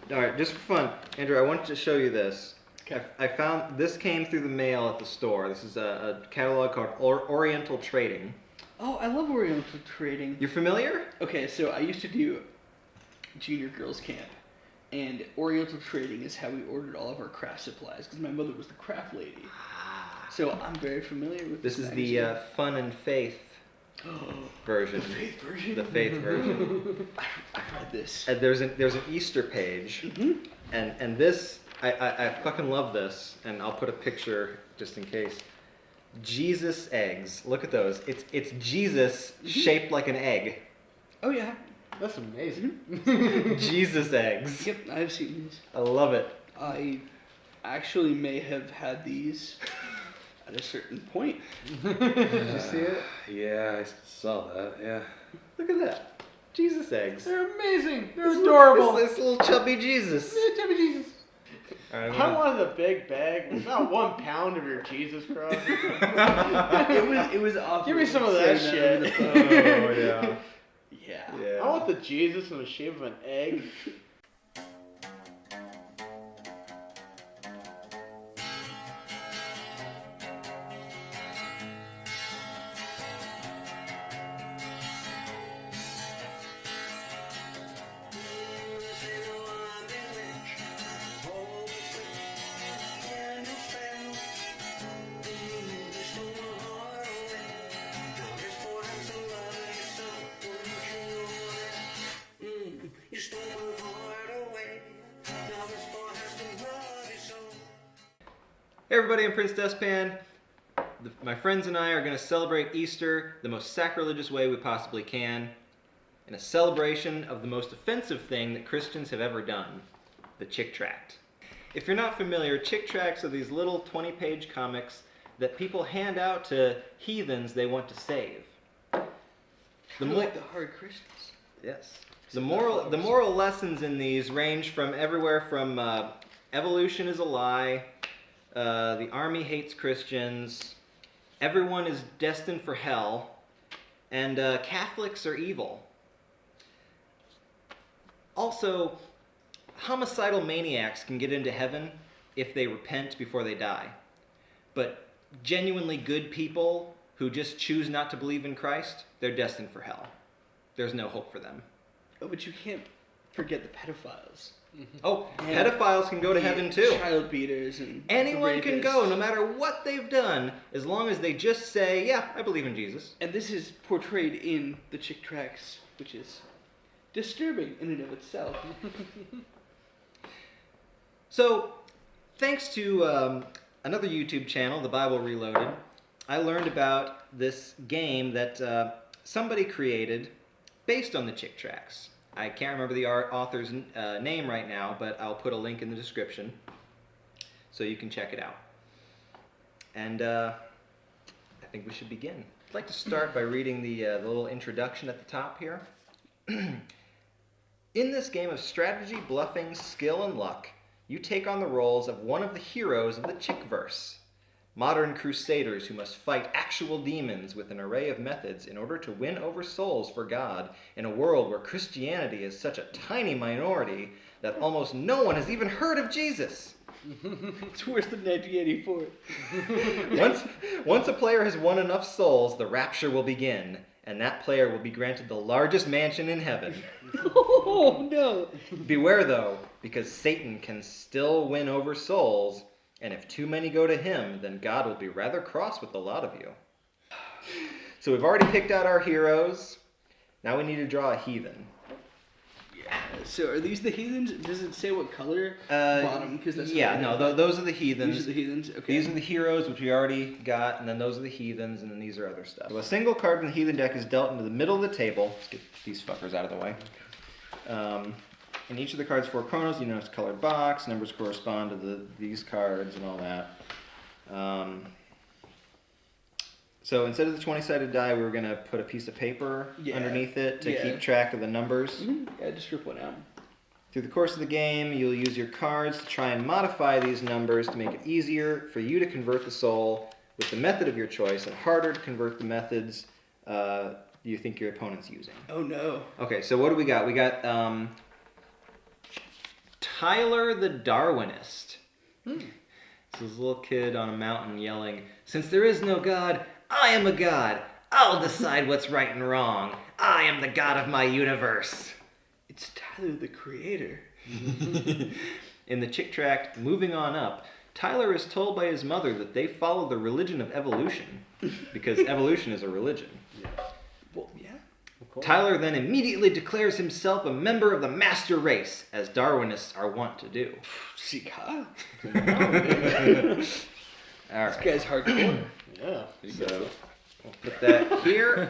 All right, just for fun, Andrew, I wanted to show you this. Okay. I found this came through the mail at the store. This is a catalog called Oriental Trading. Oh, I love Oriental Trading. You're familiar? Okay, so I used to do junior girls camp, and Oriental Trading is how we ordered all of our craft supplies because my mother was the craft lady. So I'm very familiar with This is magazine. the Fun and Faith version. The faith version? The Faith version. I've read this. And there's an Easter page, and this I fucking love this, and I'll put a picture just in case. Jesus eggs. Look at those. It's Jesus shaped like an egg. Oh yeah. That's amazing. Jesus eggs. Yep, I've seen these. I love it. I actually may have had these at a certain point. Did you see it? Yeah, I saw that, yeah. Look at that. Jesus eggs. They're amazing. They're adorable. This little chubby Jesus. Yeah, Jimmy Jesus. All right, I wanted a big bag. It's not 1 pound of your Jesus cross. It was awful. Give me some of that saying shit. over the phone. Oh yeah. Yeah. I want the Jesus in the shape of an egg. Hey everybody, I'm Prince Dustpan. My friends and I are going to celebrate Easter the most sacrilegious way we possibly can, in a celebration of the most offensive thing that Christians have ever done, the Chick Tract. If you're not familiar, Chick Tracts are these little 20-page comics that people hand out to heathens they want to save. Like the hard Christians. Yes. The moral lessons in these range from everywhere from evolution is a lie, the army hates Christians, everyone is destined for hell, and Catholics are evil. Also, homicidal maniacs can get into heaven if they repent before they die. But genuinely good people who just choose not to believe in Christ, they're destined for hell. There's no hope for them. Oh, but you can't forget the pedophiles. Oh, pedophiles can go to heaven too. Child beaters and Anyone can rapists. go, no matter what they've done, as long as they just say, yeah, I believe in Jesus. And this is portrayed in the Chick Tracts, which is disturbing in and of itself. So, thanks to another YouTube channel, The Bible Reloaded, I learned about this game that somebody created based on the Chick Tracts. I can't remember the author's name right now, but I'll put a link in the description so you can check it out. And I think we should begin. I'd like to start by reading the little introduction at the top here. In this game of strategy, bluffing, skill, and luck, you take on the roles of one of the heroes of the Chickverse. Modern crusaders who must fight actual demons with an array of methods in order to win over souls for God in a world where Christianity is such a tiny minority that almost no one has even heard of Jesus. It's worse than 1984. Once a player has won enough souls, the rapture will begin, and that player will be granted the largest mansion in heaven. Oh, no. Beware, though, because Satan can still win over souls, and if too many go to him, then God will be rather cross with the lot of you. So we've already picked out our heroes. Now we need to draw a heathen. Yeah. So are these the heathens? Does it say what color? Bottom? Because that's those are the heathens. These are the heathens. Okay. These are the heroes, which we already got, and then those are the heathens, and then these are other stuff. So a single card from the heathen deck is dealt into the middle of the table. Let's get these fuckers out of the way. In each of the cards' 4 corners, you notice a colored box. Numbers correspond to these cards and all that. So instead of the 20-sided die, we were going to put a piece of paper underneath it to keep track of the numbers. Mm-hmm. Yeah, just rip one out. Through the course of the game, you'll use your cards to try and modify these numbers to make it easier for you to convert the soul with the method of your choice and harder to convert the methods you think your opponent's using. Oh, no. Okay, so what do we got? We got Tyler the Darwinist. This is a little kid on a mountain yelling, "Since there is no God, I am a god. I'll decide what's right and wrong. I am the god of my universe." It's Tyler the Creator. In the Chick Tract, Moving On Up, Tyler is told by his mother that they follow the religion of evolution, because evolution is a religion. Well, yeah. Tyler then immediately declares himself a member of the master race, as Darwinists are wont to do. See, Kyle. All This right, guy's hardcore. Yeah. so we'll put that here,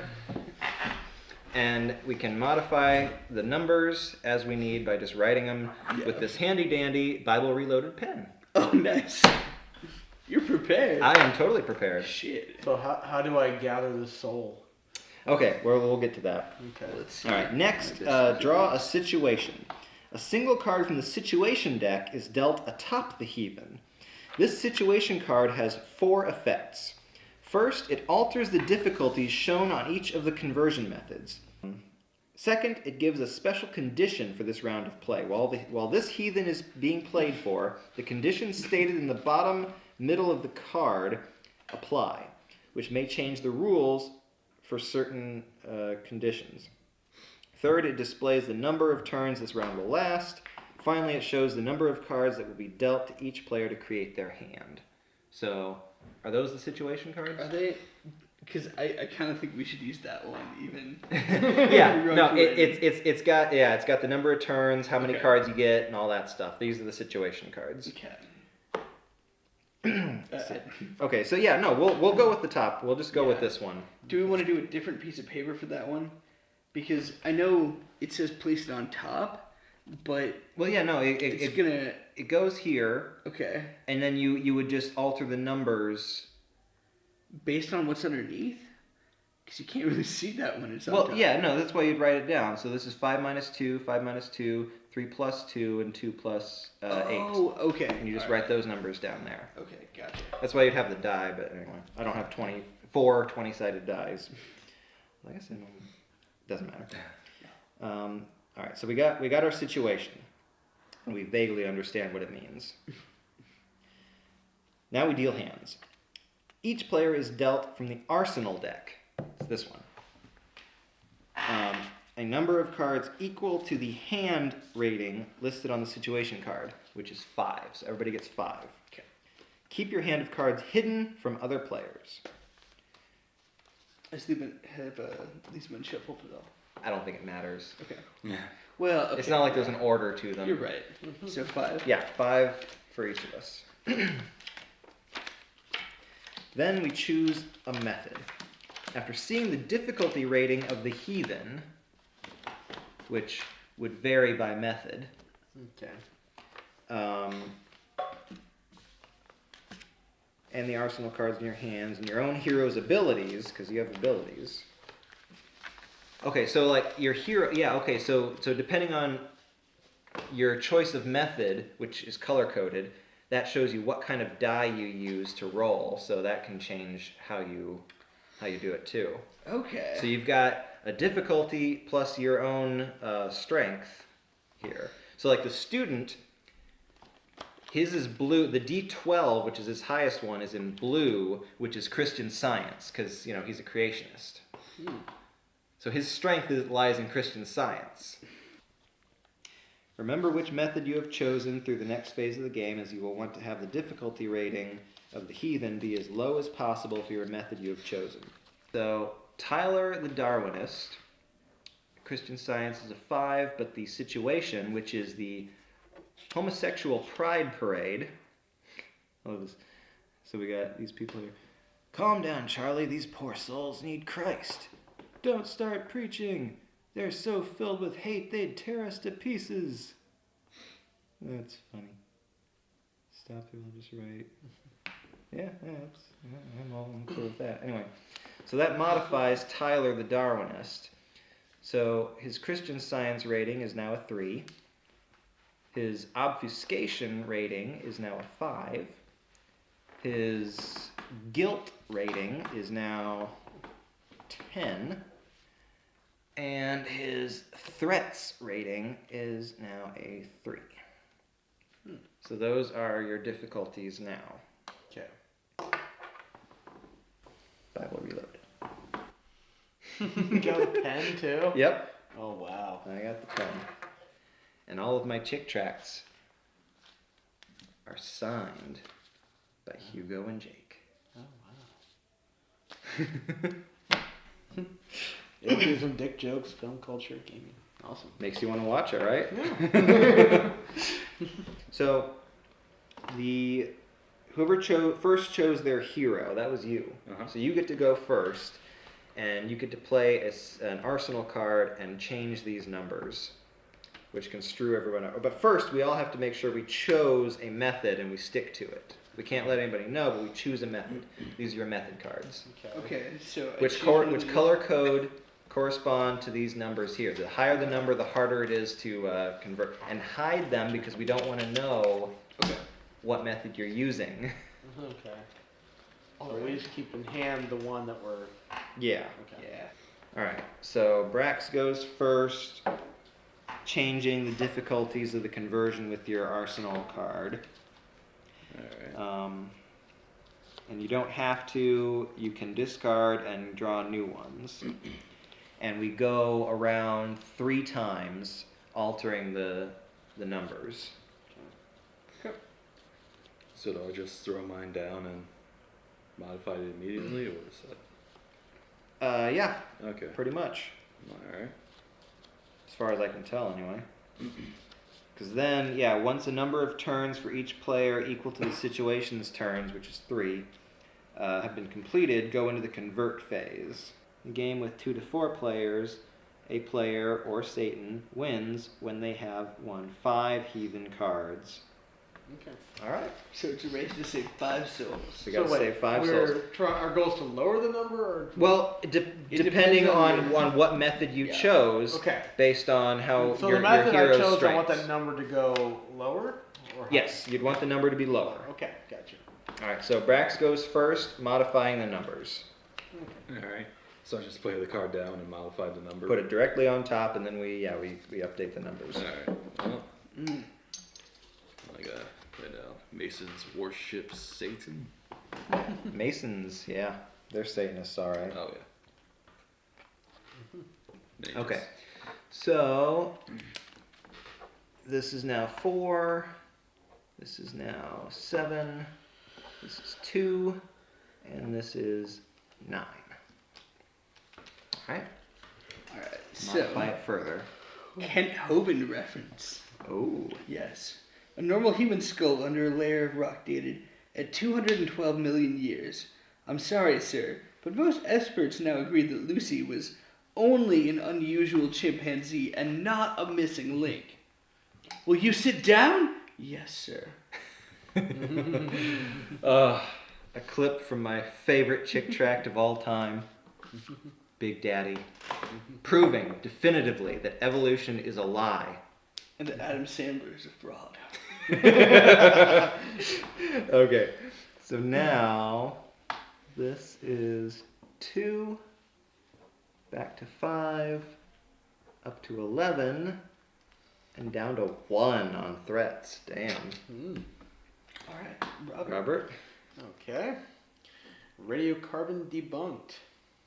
and we can modify the numbers as we need by just writing them with this handy-dandy Bible Reloaded pen. Oh, nice. You're prepared. I am totally prepared. Shit. So how do I gather the soul? Okay, well, we'll get to that. Okay. Let's see. All right, next, draw a situation. A single card from the situation deck is dealt atop the heathen. This situation card has 4 effects. First, it alters the difficulties shown on each of the conversion methods. Second, it gives a special condition for this round of play. While this heathen is being played for, the conditions stated in the bottom middle of the card apply, which may change the rules for certain conditions. Third, it displays the number of turns this round will last. Finally, it shows the number of cards that will be dealt to each player to create their hand. So, are those the situation cards? Are they? Because I kind of think we should use that one even. Yeah, no, it's got the number of turns, how many cards you get, and all that stuff. These are the situation cards. Okay. Okay, so yeah, no, we'll go with the top. We'll just go with this one. Do we want to do a different piece of paper for that one? Because I know it says place it on top, but Well, yeah, no, it goes here, okay, and then you would just alter the numbers. based on what's underneath. Because you can't really see that when it's on Well, top. yeah, no, that's why you'd write it down. So this is 5 minus 2, 5 minus 2, 3 plus 2, and 2 plus 8. Oh, okay. And you just All write those numbers down there. Okay, gotcha. That's why you'd have the die, but anyway, I don't have 24 20-sided dies. Like I said, doesn't matter. All right, so we got our situation, and we vaguely understand what it means. Now we deal hands. Each player is dealt from the arsenal deck. It's this one. A number of cards equal to the hand rating listed on the situation card, which is 5. So everybody gets 5. Okay. Keep your hand of cards hidden from other players. Has these been shuffled at all? I don't think it matters. Okay. Yeah. Well, okay. It's not like there's an order to them. You're right. So 5. Yeah, 5 for each of us. Then we choose a method. After seeing the difficulty rating of the heathen, which would vary by method, Okay. and the arsenal cards in your hands, and your own hero's abilities, because you have abilities. Okay, so like your hero, yeah, okay, so depending on your choice of method, which is color-coded, that shows you what kind of die you use to roll, so that can change how you do it too. Okay. So you've got a difficulty plus your own strength here. So like the student, his is blue. The D12, which is his highest one, is in blue, which is Christian Science, because he's a creationist. So his strength lies in Christian Science. Remember which method you have chosen through the next phase of the game, as you will want to have the difficulty rating of the heathen be as low as possible for your method you have chosen. So, Tyler the Darwinist, Christian Science is a 5, but the situation, which is the homosexual pride parade. So we got these people here. Calm down, Charlie. These poor souls need Christ. Don't start preaching. They're so filled with hate they'd tear us to pieces. That's funny. Stop here, I'll just write. Yeah, I'm cool with that. Anyway, so that modifies Tyler the Darwinist. So his Christian Science rating is now a 3. His obfuscation rating is now a 5. His guilt rating is now 10. And his threats rating is now a 3. So those are your difficulties now. Okay. Bible reload. You got a pen too? Yep, Oh wow. I got the pen. And all of my chick tracts are signed by Hugo and Jake. Oh wow. It'll be some dick jokes, film culture, gaming. Awesome. Makes you want to watch it, right? Yeah. So, whoever first chose their hero, that was you. Uh-huh. So you get to go first, and you get to play an arsenal card and change these numbers, which can screw everyone up. But first, we all have to make sure we chose a method and we stick to it. We can't let anybody know, but we choose a method. These are your method cards. Okay, so Which color code correspond to these numbers here. The higher the number, the harder it is to convert. And hide them because we don't want to know what method you're using. Okay. So we just keep in hand the one that we're. Yeah. Okay. Yeah. Alright, so Brax goes first, changing the difficulties of the conversion with your arsenal card. Alright. And you don't have to, you can discard and draw new ones. And we go around 3 times, altering the numbers. So do I just throw mine down and modify it immediately, or is that... Yeah, Okay. pretty much. Alright. As far as I can tell, anyway. Because then, yeah, once a number of turns for each player equal to the situation's turns, which is 3, have been completed, go into the convert phase. A game with 2 to 4 players, a player or Satan wins when they have won 5 heathen cards. Okay. All right. So it's a race to save 5 souls. So you got to save 5 souls. Our goal is to lower the number, or Well, depending depends on on what method you Yeah. chose, okay. based on how So your the method I hero's chose, strengths. I want that number to go lower. Or higher? Yes, you'd want the number to be lower. Okay, gotcha. All right, so Brax goes first, modifying the numbers. Alright. So I just play the card down and modify the number. Put it directly on top, and then we update the numbers. Alright. Well, Mm. I gotta play down Mason's Warship Satan. Masons, yeah, they're Satanists, all right. Oh, yeah. Mages. Okay, so this is now 4. This is now 7. This is 2, and this is 9. All right. Alright, Modify so it further. Kent Hovind reference. Oh. Yes. A normal human skull under a layer of rock dated at 212 million years. I'm sorry, sir, but most experts now agree that Lucy was only an unusual chimpanzee and not a missing link. Will you sit down? Yes, sir. A clip from my favorite chick tract of all time, Big Daddy, proving definitively that evolution is a lie. And that Adam Sandler is a fraud. Okay, so now this is 2, back to 5, up to 11, and down to 1 on threats. Damn. Alright, Robert. Robert? Okay. Radiocarbon debunked.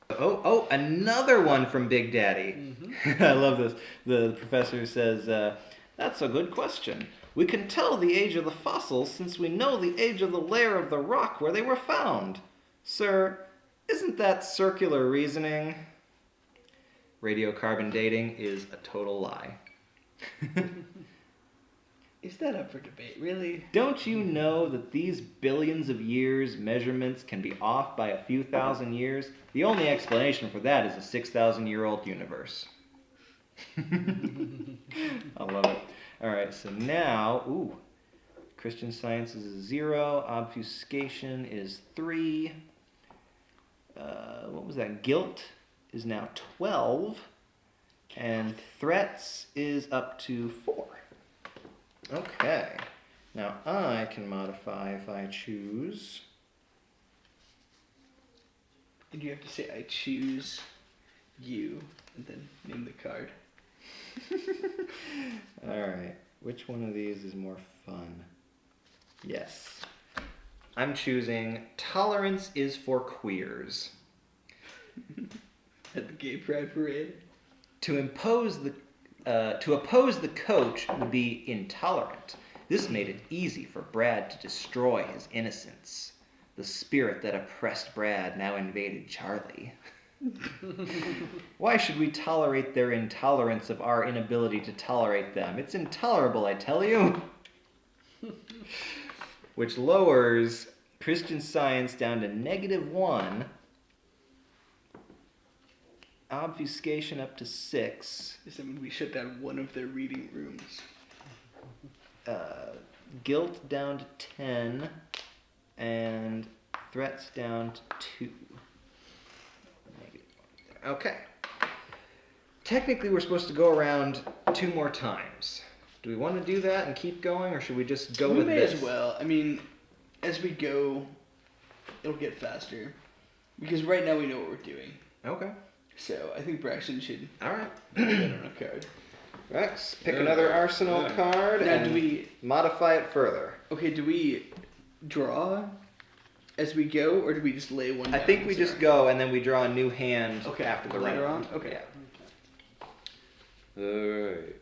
Oh, another one from Big Daddy. I love this. The professor says, that's a good question. We can tell the age of the fossils since we know the age of the layer of the rock where they were found. Sir, isn't that circular reasoning? Radiocarbon dating is a total lie. Is that up for debate, really? Don't you know that these billions of years measurements can be off by a few thousand years? The only explanation for that is a 6,000-year-old universe. I love it. All right, so now, Christian Science is a 0. Obfuscation is 3. What was that? Guilt is now 12. And threats is up to 4. Okay. Now I can modify if I choose. And you have to say, I choose you, and then name the card. Alright. Which one of these is more fun? Yes. I'm choosing tolerance is for queers. At the gay pride parade. To oppose the coach would be intolerant. This made it easy for Brad to destroy his innocence. The spirit that oppressed Brad now invaded Charlie. Why should we tolerate their intolerance of our inability to tolerate them? It's intolerable, I tell you. Which lowers Christian Science down to -1. Obfuscation up to 6. Does that mean we shut down one of their reading rooms? Guilt down to 10. And threats down to 2. Okay. Technically, we're supposed to go around 2 more times. Do we want to do that and keep going, or should we just go with We may this? as well. I mean, as we go, it'll get faster. Because right now we know what we're doing. Okay. So I think Braxton should All right. put it on a card. Rex, pick another Arsenal card Now, and do we... modify it further. Okay, do we draw as we go, or do we just lay one down? I think we just go, and then we draw a new hand Okay, after the later round. on? Okay. Yeah. Alright.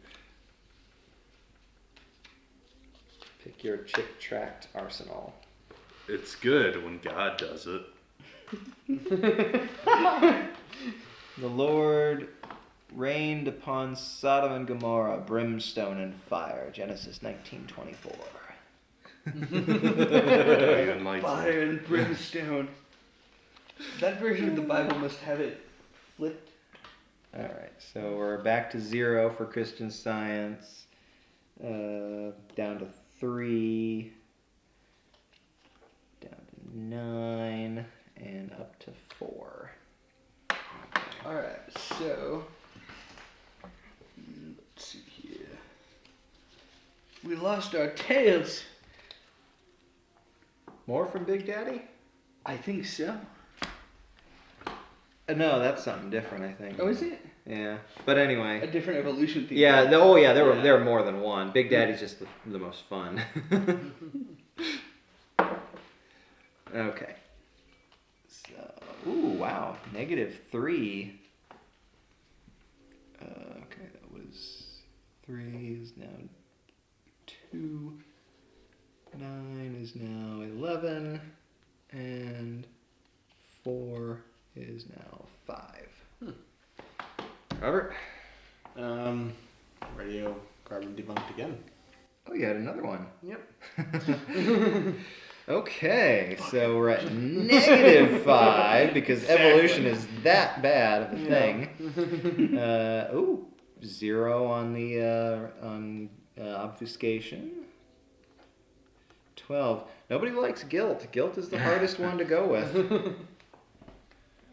Pick your chick tract Arsenal. It's good when God does it. The Lord rained upon Sodom and Gomorrah brimstone and fire. Genesis 19:24. Even like Fire and brimstone. That version of the Bible must have it flipped. All right, so we're back to 0 for Christian Science. Down to 3. Down to 9. And up to 4. Alright, so... let's see here. We lost our tails. More from Big Daddy? I think so. No, that's something different, I think. Oh, is it? Yeah, but anyway. A different evolution theme. Yeah, there were more than one. Big Daddy's just the most fun. Okay. So, ooh, wow, -3. Okay, that was 3 is now 2. 9 is now 11, and 4 is now 5. Robert? Radio carbon debunked again. Oh, you had another one. Yep. Okay, so we're at -5 because evolution is that bad of a thing. Ooh, 0 on the obfuscation. 12. Nobody likes guilt. Guilt is the hardest one to go with.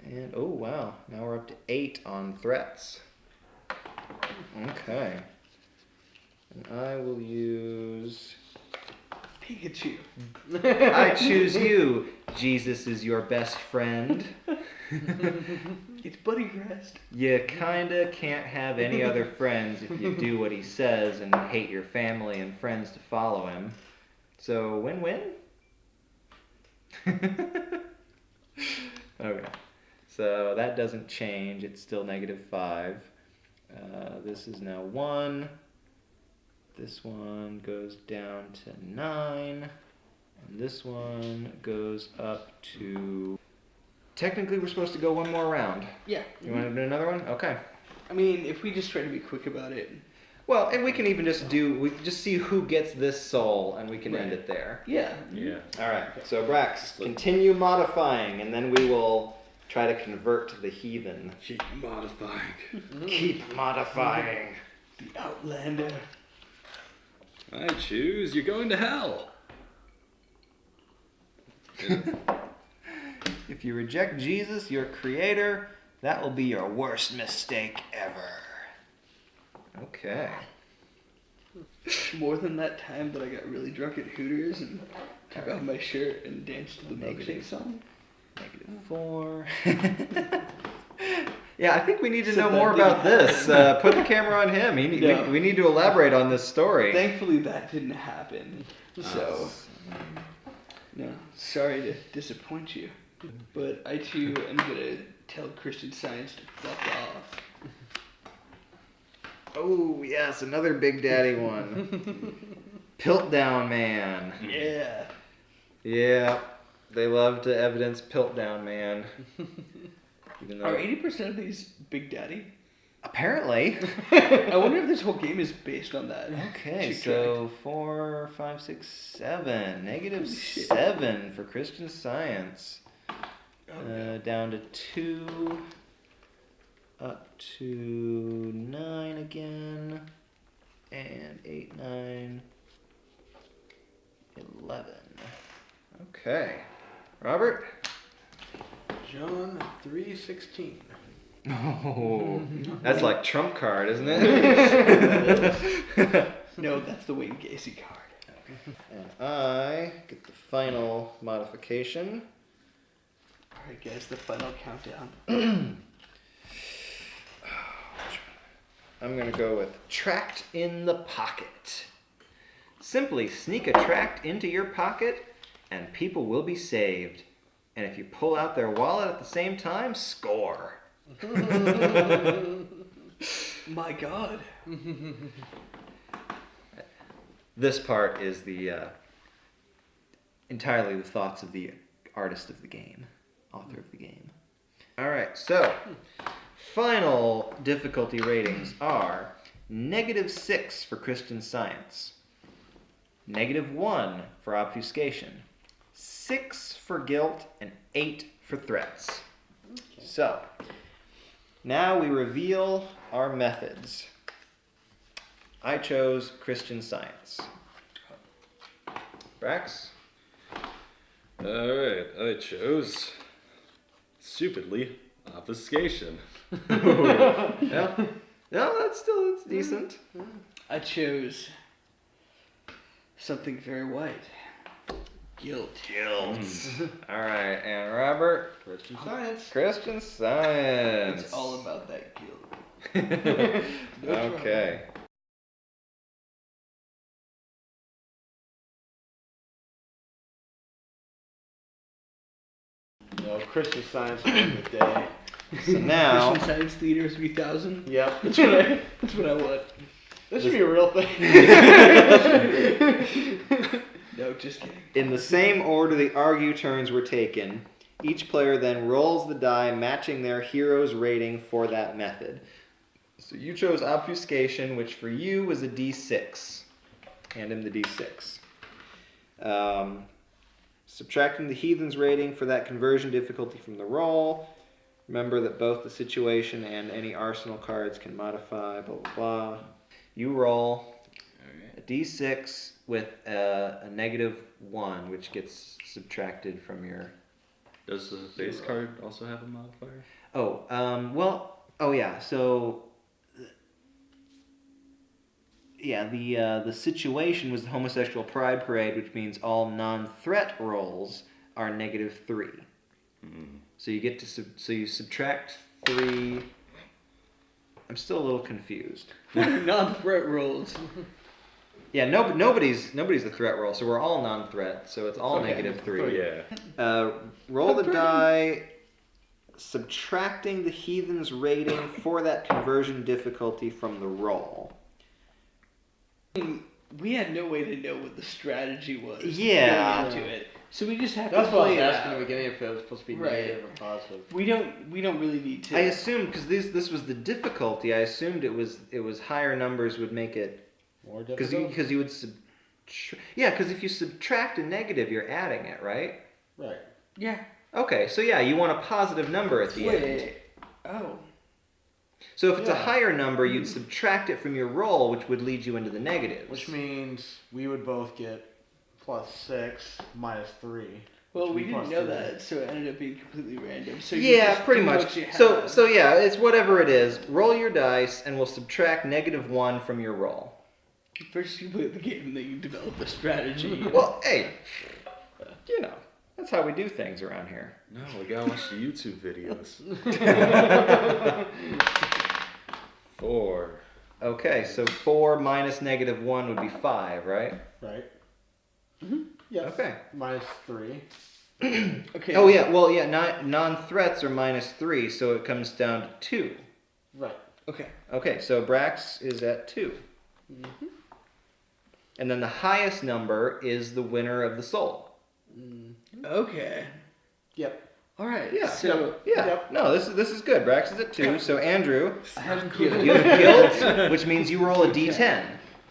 And oh wow, now we're up to 8 on threats. Okay. And I will use. Pikachu. I choose you. Jesus is your best friend. It's Buddy Crest. You kinda can't have any other friends if you do what he says and hate your family and friends to follow him. So win-win? Okay. So that doesn't change. It's still -5. This is now 1. This one goes down to 9. And this one goes up to... Technically, we're supposed to go one more round. Yeah. You want to do another one? Okay. I mean, if we just try to be quick about it. Well, and we can even just see who gets this soul, and we can end it there. Yeah. Yeah. All right. So, Brax, continue modifying, and then we will try to convert the heathen. Keep modifying. Keep modifying. The Outlander. I choose. You're going to hell. If you reject Jesus, your creator, that will be your worst mistake ever. Okay. More than that time that I got really drunk at Hooters and took off my shirt and danced to the milkshake song. -4. Yeah, I think we need to So know that more didn't about this. happen. Put the camera on him. No. We need to elaborate on this story. Thankfully, that didn't happen. So, no, sorry to disappoint you. But I too am gonna tell Christian Science to fuck off. Oh, yes, another Big Daddy one. Piltdown Man. Yeah. Yeah, they love to evidence Piltdown Man. Even though Are 80% of these Big Daddy? apparently. I wonder if this whole game is based on that. Okay, Tract. so 4, 5, 6, 7. Negative Holy shit. 7 for Christian Science. Oh, Down to 2. Up to 9 again. And 8, 9, 11. Okay. Robert? John 3:16. Oh, that's like trump card, isn't it? no, that's the Wayne Gacy card. And I get the final modification. Alright, guys, the final countdown. I'm going to go with Tract in the Pocket. Simply sneak a tract into your pocket and people will be saved. And if you pull out their wallet at the same time, score. My God. This part is the entirely the thoughts of the artist of the game, author of the game. All right, so final difficulty ratings are -6 for Christian Science, -1 for obfuscation, 6 for guilt, and 8 for threats. So now we reveal our methods. I chose Christian Science. Brax? Alright, I chose stupidly obfuscation. Yeah. No, that's decent. I chose something very white. Guilt. Guilt. All right, and Robert? Christian Science. Christian Science. It's all about that guilt. No trouble. Okay. No, Christian Science won the day. So now, Christian Science Theater 3000. Yep. That's what I want. This should be a real thing. No, just kidding. in the same order the argue turns were taken, each player then rolls the die matching their hero's rating for that method. So you chose obfuscation, which for you was a D6. Hand him the D6. Subtracting the heathen's rating for that conversion difficulty from the roll. Remember that both the situation and any arsenal cards can modify, blah, blah, blah. You roll a D6 with a -1, which gets subtracted from your... Does the base card also have a modifier? So... Yeah, the situation was the homosexual pride parade, which means all non-threat rolls are -3. Mm. So you get to you subtract 3. I'm still a little confused. Non-threat rolls. Yeah, nobody's a threat roll, so we're all non-threat, so it's all Okay. -3. Oh, yeah. Roll the die, subtracting the heathen's rating for that conversion difficulty from the roll. We had no way to know what the strategy was. Yeah. Going into it. So we just have That's to what I play was it asking in the out. beginning if it was supposed to be Right. negative or positive. We don't really need to. I assumed, because this was the difficulty, I assumed it was higher numbers would make it... More difficult. Because you would because if you subtract a negative, you're adding it, right? Right. Yeah. Okay, so yeah, you want a positive number at the end. Wait. Oh. So if it's a Yeah. higher number, you'd subtract it from your roll, which would lead you into the negatives. Which means we would both get +6 -3. Well, which we would be didn't +3. know that, so it ended up being completely random. So you Yeah, just pretty do much. what you have. So yeah, it's whatever it is. Roll your dice, and we'll subtract -1 from your roll. First you play the game, and then you develop the strategy. Well, hey, that's That's how we do things around here. No, we gotta watch the YouTube videos. 4. Okay, so 4 minus -1 would be 5, right? Right. Mm-hmm. Yeah. Okay. -3. Okay. Oh yeah, well yeah, non-threats are -3, so it comes down to 2. Right. Okay. Okay, so Brax is at 2. Mm-hmm. And then the highest number is the winner of the soul. Okay. Yep. All right. Yeah. So Yeah. Yep. No, this is good. Brax is at 2. So Andrew, I have you guilt. have guilt, which means you roll a d10.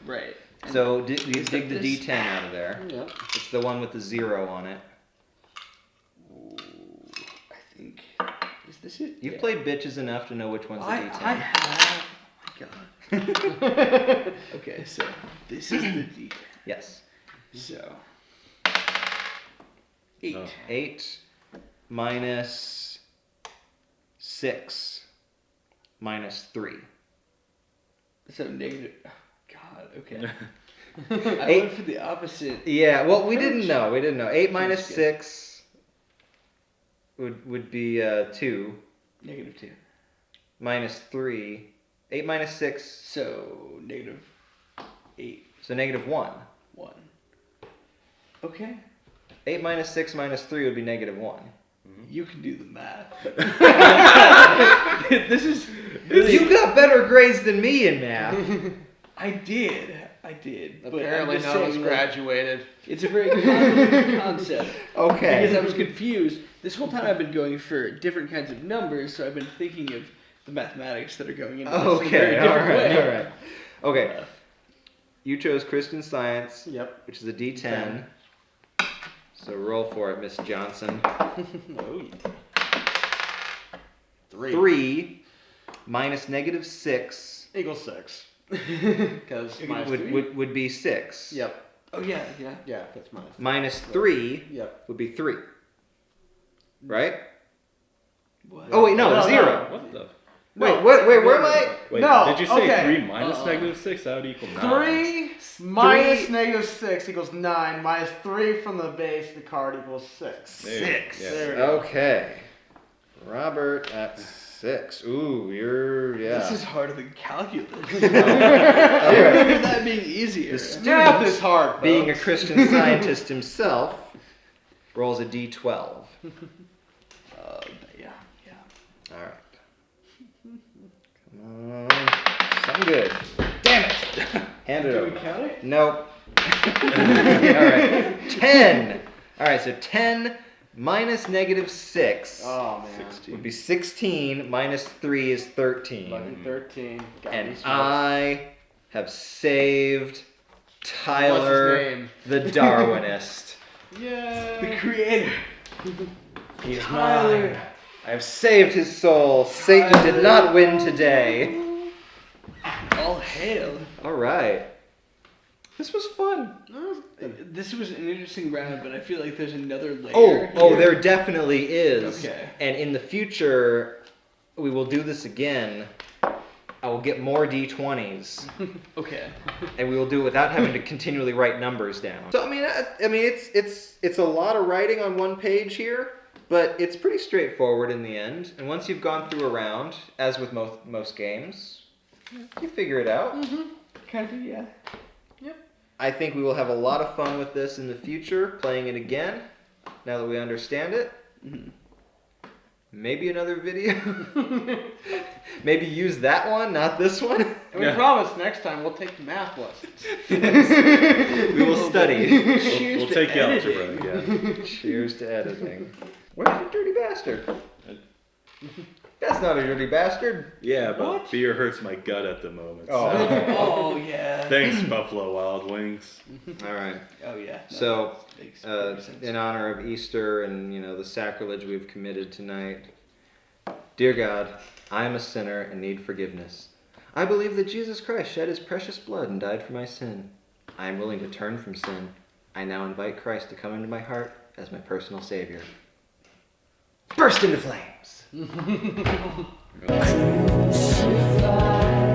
Right. So you dig the this? d10 out of there. Yep. It's the one with the 0 on it. Ooh, I think. Is this it? You've Yeah. played bitches enough to know which one's the I d10. have. Oh my god. Okay, so this is the D. Yes. So 8. Oh. 8 minus 6 minus 3. So negative. Oh, God. Okay. I 8. went for the opposite. Yeah, well, we didn't know. 8 minus That's good. 6 would be 2. -2. Minus 3. 8 minus 6, So -8. so -1. 1. Okay. 8 minus 6 minus 3 would be -1. You can do the math. This is... You got better grades than me in math. I did. But Apparently I'm just none of us saying, like, graduated. it's a very complicated concept. Okay. Because I was confused. This whole time I've been going for different kinds of numbers, so I've been thinking of the mathematics that are going into this in a Okay, very different way. all right. Okay. You chose Christian Science, Yep. which is a D10. So roll for it, Miss Johnson. Oh, yeah. 3. 3 minus -6 Equals 6. Because would be 6. Yep. Oh, yeah. Yeah, that's minus. Minus 3 Yep. would be 3. Right? What? Oh, wait, no, No, 0. What the? Wait, where am I? Wait, No, did you say okay. 3 minus -6? That would equal 9. 3 minus -6 equals 9. Minus 3 from the base, the card equals 6. There you go. 6. Yeah. There we go. Okay. Robert at 6. Ooh, you're, yeah. This is harder than calculus. I Okay. remember that being easier. The Math student, is hard, being a folks. Christian Scientist himself, rolls a D12. Yeah. All right. Come on. Something good. Damn it. Hand it Do we over. count it? Nope. All right. 10. All right, so 10 minus -6 Oh, man. 16. would be 16. Minus 3 is 13. Fucking 13. Got me And smoked. I have saved What's Tyler, his name? the Darwinist. Yay. The creator. He is Tyler. mine. I have saved his soul. Satan did not win today. All hail. All right. This was fun. This was an interesting round, but I feel like there's another layer. Oh, here. there definitely is. Okay. And in the future, we will do this again. I will get more D20s, Okay. and we will do it without having to continually write numbers down. So I mean, it's a lot of writing on one page here, but it's pretty straightforward in the end. And once you've gone through a round, as with most games, you figure it out. Kind of, yeah. I think we will have a lot of fun with this in the future, playing it again, now that we understand it. Mhm. Maybe another video. Maybe use that one, not this one. And we promise next time we'll take math lessons. We will study. We'll take the algebra again. Cheers to editing. Where's your dirty bastard? That's not a dirty bastard. Yeah, but What? beer hurts my gut at the moment. Oh. So. Oh, yeah. Thanks, Buffalo Wild Wings. All right. Oh, yeah. So, Makes sense. in honor of Easter and the sacrilege we've committed tonight, dear God, I am a sinner and need forgiveness. I believe that Jesus Christ shed his precious blood and died for my sin. I am willing to turn from sin. I now invite Christ to come into my heart as my personal Savior. Burst into flames! Crucified.